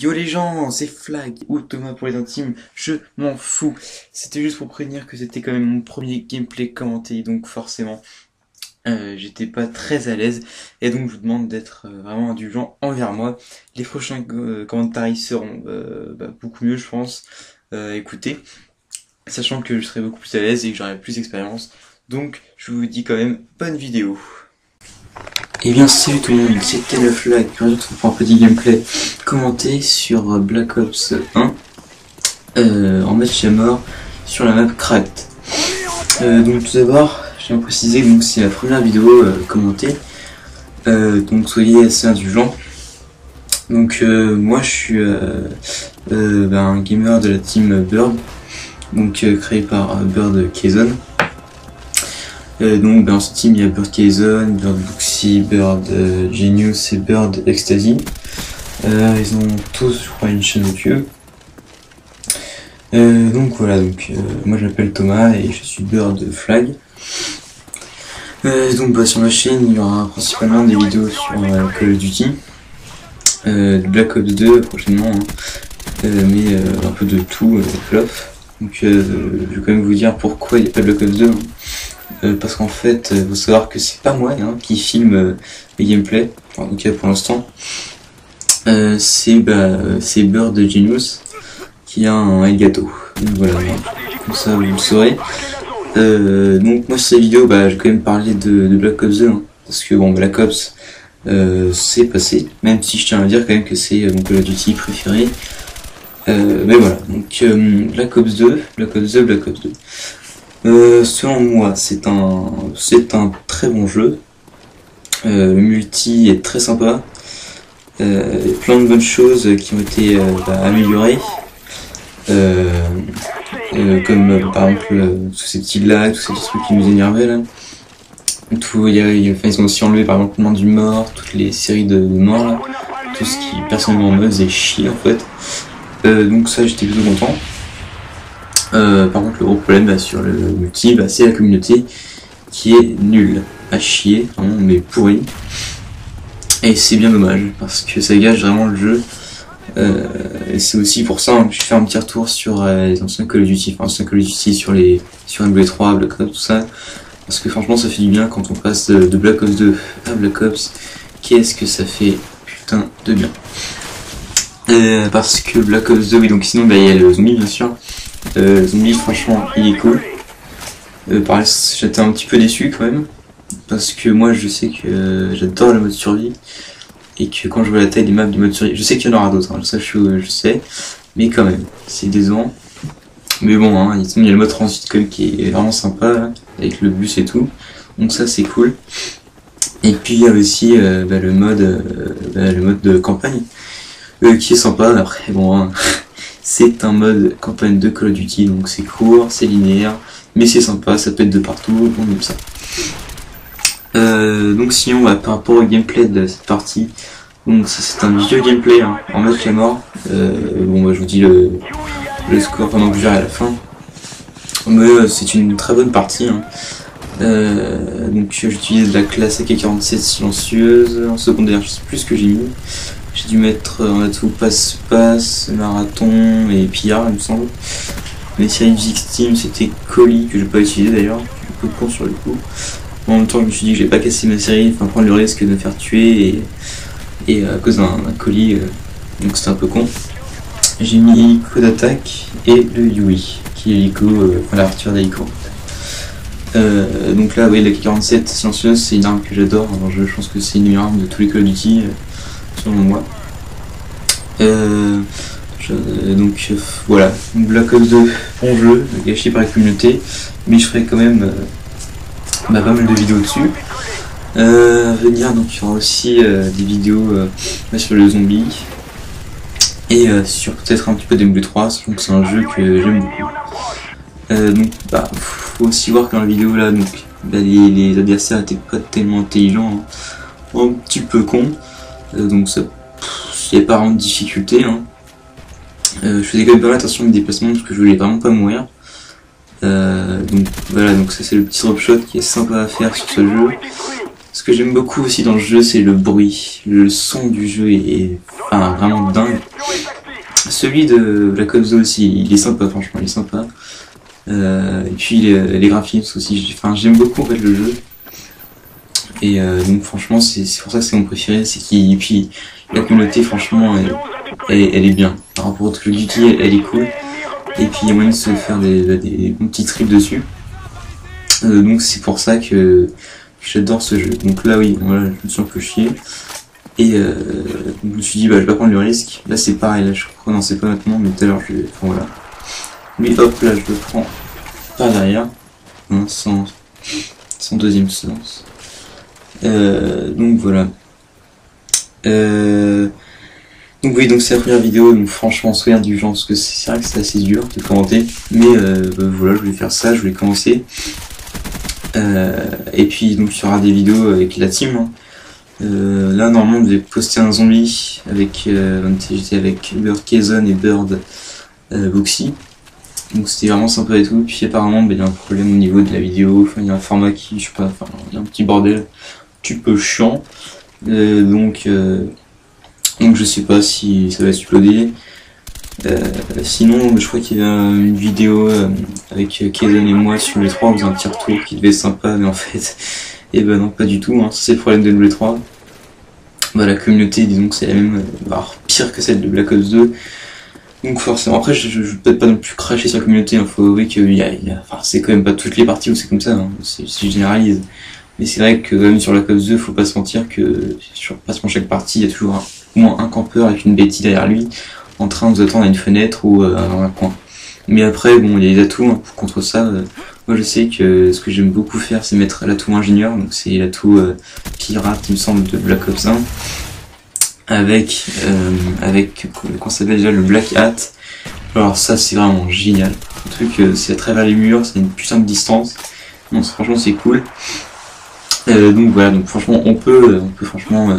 Yo les gens, c'est Flag ou Thomas pour les intimes, je m'en fous. C'était juste pour prévenir que c'était quand même mon premier gameplay commenté, donc forcément j'étais pas très à l'aise. Et donc je vous demande d'être vraiment indulgent envers moi. Les prochains commentaires seront beaucoup mieux je pense. Écoutez, sachant que je serai beaucoup plus à l'aise et que j'aurai plus d'expérience. Donc je vous dis quand même bonne vidéo. Et bien salut tout le monde, c'était le Flag, aujourd'hui on se retrouve pour un petit gameplay commenté sur Black Ops 1 en match à mort sur la map Cracked. Donc tout d'abord, je tiens à préciser que c'est la première vidéo commentée, donc soyez assez indulgents. Donc moi je suis un gamer de la team Bird, donc créé par Bird Kayzone. Donc dans ce team il y a Bird Kayzone, Bird Buxy, Bird Genius et Bird Ecstasy. Ils ont tous je crois une chaîne YouTube. Donc voilà, moi je m'appelle Thomas et je suis Bird Flag. Donc sur ma chaîne il y aura principalement des vidéos sur Call of Duty, Black Ops 2 prochainement, mais un peu de tout, flop. Donc je vais quand même vous dire pourquoi il n'y a pas de Black Ops 2. Parce qu'en fait, il faut savoir que c'est pas moi qui filme les gameplays, en tout cas pour l'instant. C'est Bird Genius qui a un Elgato. Donc voilà, comme ça vous le saurez. Donc moi sur cette vidéo, je vais quand même parler de Black Ops 2, parce que bon, Black Ops c'est passé, même si je tiens à dire quand même que c'est mon Call of Duty préféré. Mais voilà, donc Black Ops 2. Selon moi, c'est un très bon jeu. Le multi est très sympa. Plein de bonnes choses qui ont été améliorées. Comme par exemple tous ces petits lags, tous ces petits trucs qui nous énervaient là. Ils ont aussi enlevé par exemple le nom du mort, toutes les séries de morts là. Tout ce qui personnellement me faisait chier en fait. Donc ça j'étais plutôt content. Par contre le gros problème sur le multi, c'est la communauté qui est nulle, à chier, vraiment, mais pourri. Et c'est bien dommage, parce que ça gâche vraiment le jeu. Et c'est aussi pour ça que je fais un petit retour sur les anciens Call of Duty, sur MW3, Black Ops, tout ça. Parce que franchement ça fait du bien quand on passe de Black Ops 2 à Black Ops. Qu'est-ce que ça fait putain de bien. Parce que Black Ops 2, oui, donc sinon il y a le zombie bien sûr. Zombie franchement il est cool. Pareil j'étais un petit peu déçu quand même, parce que moi je sais que j'adore le mode survie, et que quand je vois la taille des maps du mode survie, je sais qu'il y en aura d'autres, ça je sais, mais quand même c'est décevant. Mais bon, il y a le mode transit quand même qui est vraiment sympa, avec le bus et tout, donc ça c'est cool. Et puis il y a aussi le mode de campagne qui est sympa. Après bon, c'est un mode campagne de Call of Duty, donc c'est court, c'est linéaire, mais c'est sympa, ça pète de partout, on aime ça. Donc sinon, par rapport au gameplay de cette partie, donc ça c'est un vieux gameplay en match à mort. Je vous dis le score pendant que je verrai à la fin. Mais c'est une très bonne partie. Donc j'utilise la classe AK-47 silencieuse. En secondaire, je sais plus ce que j'ai mis. J'ai dû mettre en atout passe-passe, marathon et pillard il me semble. Mais séries victimes c'était colis, que je n'ai pas utilisé d'ailleurs, un peu con sur le coup. En même temps je me suis dit que j'ai pas cassé ma série, prendre le risque de me faire tuer et à cause d'un colis, donc c'était un peu con. J'ai mis l'hélico d'attaque et le Yui, qui est l'hélico, la arture d'hélico. Donc là oui, la K47 silencieuse c'est une arme que j'adore dans le jeu, je pense que c'est une meilleure arme de tous les Call of Duty. Selon moi. Voilà, Black Ops 2, bon jeu, gâché par la communauté, mais je ferai quand même pas mal de vidéos dessus. Venir, donc il y aura aussi des vidéos sur le zombie, et sur peut-être un petit peu d'MW3, sachant que c'est un jeu que j'aime beaucoup. Faut aussi voir que dans la vidéo là, les adversaires étaient pas tellement intelligents, un petit peu cons. Donc ça, il n'y a pas vraiment de difficulté. Je faisais quand même pas mal attention à mes déplacements parce que je voulais vraiment pas mourir. Donc voilà, donc ça c'est le petit drop shot qui est sympa à faire sur ce jeu. Ce que j'aime beaucoup aussi dans le jeu, c'est le bruit. Le son du jeu est vraiment dingue. celui de Black Ops 2 aussi, il est sympa, franchement, il est sympa. Et puis les graphismes aussi, enfin j'aime beaucoup en fait le jeu. Et donc franchement c'est pour ça que c'est mon préféré, c'est qu'il, puis la communauté franchement elle est bien. Par rapport au Call of Duty, elle est cool. Et puis il y a moyen de se faire des bons petits trips dessus. Donc c'est pour ça que j'adore ce jeu. Donc là oui, voilà, je me suis un peu chié. Et je me suis dit bah je vais pas prendre le risque. Là c'est pareil, là je crois, non c'est pas maintenant, mais tout à l'heure je vais. Enfin voilà. Mais hop là je le prends par derrière. Hein, sans deuxième sens. Donc voilà. Donc oui, donc c'est la première vidéo, donc franchement soyez indulgents parce que c'est vrai que c'est assez dur de commenter, mais voilà, je voulais faire ça, je voulais commencer. Et puis donc il y aura des vidéos avec la team. Hein. Là normalement on devait poster un zombie avec j'étais avec Bird Kazon et Bird Boxy. Donc c'était vraiment sympa et tout. Puis apparemment il y a un problème au niveau de la vidéo, enfin il y a un format qui, je sais pas, enfin il y a un petit bordel un petit peu chiant. Donc je sais pas si ça va exploder. Sinon je crois qu'il y a une vidéo avec Kazon et moi sur les 3, on faisait un petit retour qui devait être sympa, mais en fait et ben non pas du tout, hein. C'est le problème de les 3. Bah, la communauté disons que c'est la même, voire pire que celle de Black Ops 2. Donc forcément, après je vais peut-être pas non plus cracher sur la communauté, il faut avouer que enfin, c'est quand même pas toutes les parties où c'est comme ça, hein. Si je généralise. Mais c'est vrai que même sur Black Ops 2, faut pas se mentir que sur pratiquement chaque partie, il y a toujours au moins un campeur avec une Betty derrière lui, en train de vous attendre à une fenêtre ou dans un coin. Mais après, bon, il y a des atouts hein, contre ça. Moi je sais que ce que j'aime beaucoup faire, c'est mettre l'atout ingénieur, donc c'est l'atout pirate, il me semble, de Black Ops 1. Avec qu'on s'appelle déjà le Black Hat. Alors ça c'est vraiment génial. Le truc c'est à travers les murs, c'est une putain de distance. Donc franchement c'est cool. Donc voilà, donc franchement on peut franchement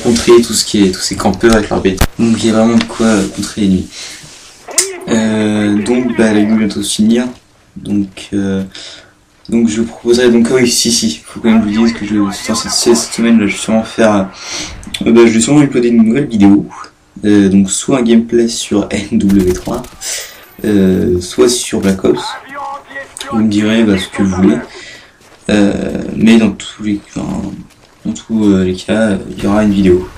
contrer tous ces campeurs avec leur bête. Donc il y a vraiment de quoi contrer les nuits. Donc bah la vidéo bientôt se finir. Donc je vous proposerai donc oui si faut quand même que je vous dise que cette semaine là je vais sûrement faire je vais sûrement uploader une nouvelle vidéo, donc soit un gameplay sur NW3, soit sur Black Ops. Vous me direz ce que vous voulez, mais dans tous les cas, il y aura une vidéo.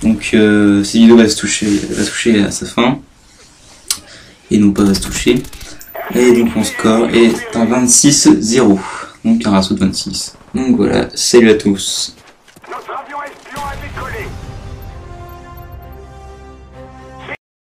Donc cette vidéo va toucher à sa fin, et non pas va se toucher. Et donc mon score est un 26-0, donc un ratio de 26. Donc voilà, salut à tous.